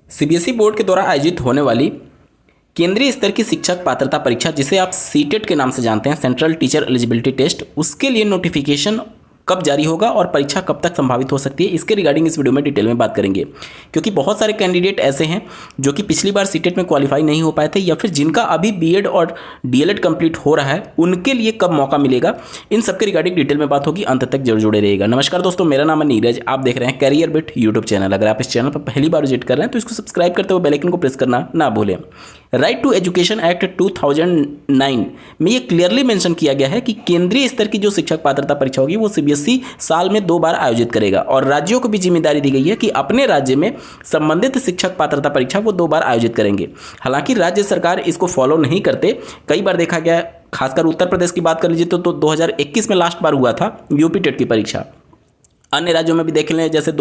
CBSE board के द्वारा आयोजित होने वाली केंद्रीय स्तर की शिक्षक पात्रता परीक्षा, जिसे आप सीटेट के नाम से जानते हैं, सेंट्रल टीचर एलिजिबिलिटी टेस्ट, उसके लिए नोटिफिकेशन कब जारी होगा और परीक्षा कब तक संभावित हो सकती है, इसके रिगार्डिंग इस वीडियो में डिटेल में बात करेंगे। क्योंकि बहुत सारे कैंडिडेट ऐसे हैं जो कि पिछली बार सीटेट में क्वालिफाई नहीं हो पाए थे, या फिर जिनका अभी बीएड और डीएलएड कंप्लीट हो रहा है, उनके लिए कब मौका मिलेगा, इन सबके रिगार्डिंग डिटेल में बात होगी। अंत तक जरूर जुड़े रहिएगा। नमस्कार दोस्तों, मेरा नाम है नीरज, आप देख रहे हैं कैरियर बिट यूट्यूब चैनल। अगर आप इस चैनल पर पहली बार विजिट कर रहे हैं तो इसको सब्सक्राइब करते हुए बेल आइकन को प्रेस करना ना भूलें। राइट टू एजुकेशन एक्ट 2009 में ये क्लियरली मेंशन किया गया है कि केंद्रीय स्तर की जो शिक्षक पात्रता परीक्षा होगी वो सीबीएसई साल में 2 बार आयोजित करेगा, और राज्यों को भी जिम्मेदारी दी गई है कि अपने राज्य में संबंधित शिक्षक पात्रता परीक्षा वो 2 बार आयोजित करेंगे। हालांकि राज्य सरकार इसको फॉलो नहीं करते। कई बार देखा गया, खासकर उत्तर प्रदेश की बात कर लीजिए तो 2021 में लास्ट बार हुआ था यूपी टेट की परीक्षा। अन्य राज्यों में भी देख लें, जैसे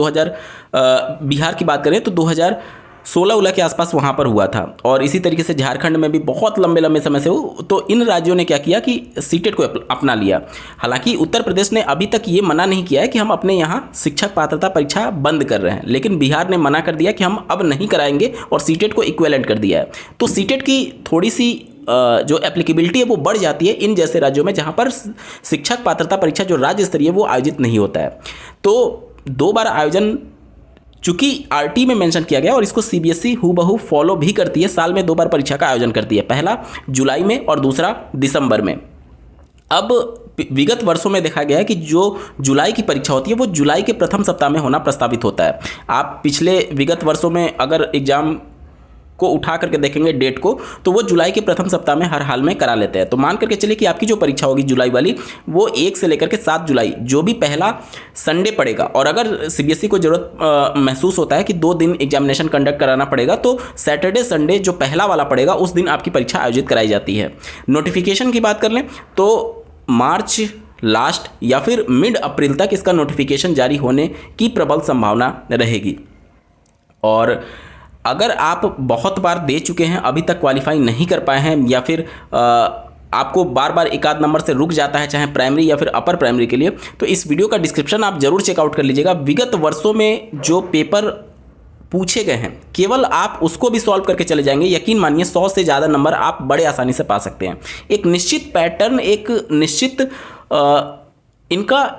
बिहार की बात करें तो 2016 के आसपास वहाँ पर हुआ था, और इसी तरीके से झारखंड में भी बहुत लंबे समय से हो। तो इन राज्यों ने क्या किया कि सीटेट को अपना लिया। हालांकि उत्तर प्रदेश ने अभी तक ये मना नहीं किया है कि हम अपने यहाँ शिक्षक पात्रता परीक्षा बंद कर रहे हैं, लेकिन बिहार ने मना कर दिया कि हम अब नहीं कराएंगे और सीटेट को इक्विवेलेंट कर दिया है। तो सीटेट की थोड़ी सी जो एप्लीकेबिलिटी है वो बढ़ जाती है इन जैसे राज्यों में जहाँ पर शिक्षक पात्रता परीक्षा जो राज्य स्तरीय वो आयोजित नहीं होता है। तो 2 बार आयोजन चूंकि आरटी में मेंशन किया गया, और इसको सीबीएसई हूबहू फॉलो भी करती है। साल में 2 बार परीक्षा का आयोजन करती है, पहला जुलाई में और दूसरा दिसंबर में। अब विगत वर्षों में देखा गया है कि जो जुलाई की परीक्षा होती है वो जुलाई के प्रथम सप्ताह में होना प्रस्तावित होता है। आप पिछले विगत वर्षों में अगर एग्जाम को उठा करके देखेंगे डेट को, तो वो जुलाई के प्रथम सप्ताह में हर हाल में करा लेते हैं। तो मान करके चलिए कि आपकी जो परीक्षा होगी जुलाई वाली, वो 1 से लेकर के 7 जुलाई जो भी पहला संडे पड़ेगा, और अगर सीबीएसई को जरूरत महसूस होता है कि 2 दिन एग्जामिनेशन कंडक्ट कराना पड़ेगा, तो सैटरडे संडे जो पहला वाला पड़ेगा उस दिन आपकी परीक्षा आयोजित कराई जाती है। नोटिफिकेशन की बात कर लें तो मार्च लास्ट या फिर मिड अप्रैल तक इसका नोटिफिकेशन जारी होने की प्रबल संभावना रहेगी। और अगर आप बहुत बार दे चुके हैं, अभी तक क्वालिफाई नहीं कर पाए हैं, या फिर आपको बार बार एक आध नंबर से रुक जाता है, चाहे प्राइमरी या फिर अपर प्राइमरी के लिए, तो इस वीडियो का डिस्क्रिप्शन आप जरूर चेकआउट कर लीजिएगा। विगत वर्षों में जो पेपर पूछे गए हैं, केवल आप उसको भी सॉल्व करके चले जाएंगे, यकीन मानिए 100 से ज़्यादा नंबर आप बड़े आसानी से पा सकते हैं। एक निश्चित पैटर्न, एक निश्चित इनका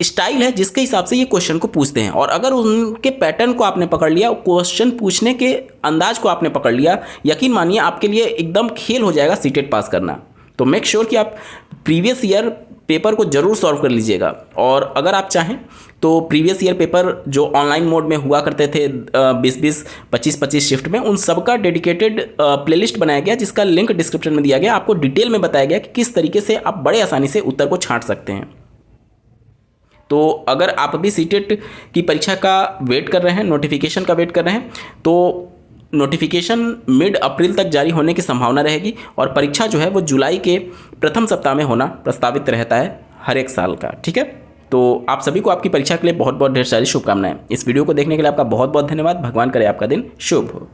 स्टाइल है जिसके हिसाब से ये क्वेश्चन को पूछते हैं, और अगर उनके पैटर्न को आपने पकड़ लिया, क्वेश्चन पूछने के अंदाज को आपने पकड़ लिया, यकीन मानिए आपके लिए एकदम खेल हो जाएगा सीटेट पास करना। तो मेक श्योर कि आप प्रीवियस ईयर पेपर को जरूर सॉल्व कर लीजिएगा। और अगर आप चाहें तो प्रीवियस ईयर पेपर जो ऑनलाइन मोड में हुआ करते थे 20-20, 25-25 शिफ्ट में, उन सबका डेडिकेटेड प्लेलिस्ट बनाया गया, जिसका लिंक डिस्क्रिप्शन में दिया गया। आपको डिटेल में बताया गया कि किस तरीके से आप बड़े आसानी से उत्तर को छांट सकते हैं। तो अगर आप भी सीटेट की परीक्षा का वेट कर रहे हैं, नोटिफिकेशन का वेट कर रहे हैं, तो नोटिफिकेशन मिड अप्रैल तक जारी होने की संभावना रहेगी, और परीक्षा जो है वो जुलाई के प्रथम सप्ताह में होना प्रस्तावित रहता है हर एक साल का। ठीक है, तो आप सभी को आपकी परीक्षा के लिए बहुत बहुत ढेर सारी शुभकामनाएं। इस वीडियो को देखने के लिए आपका बहुत बहुत धन्यवाद। भगवान करे आपका दिन शुभ हो।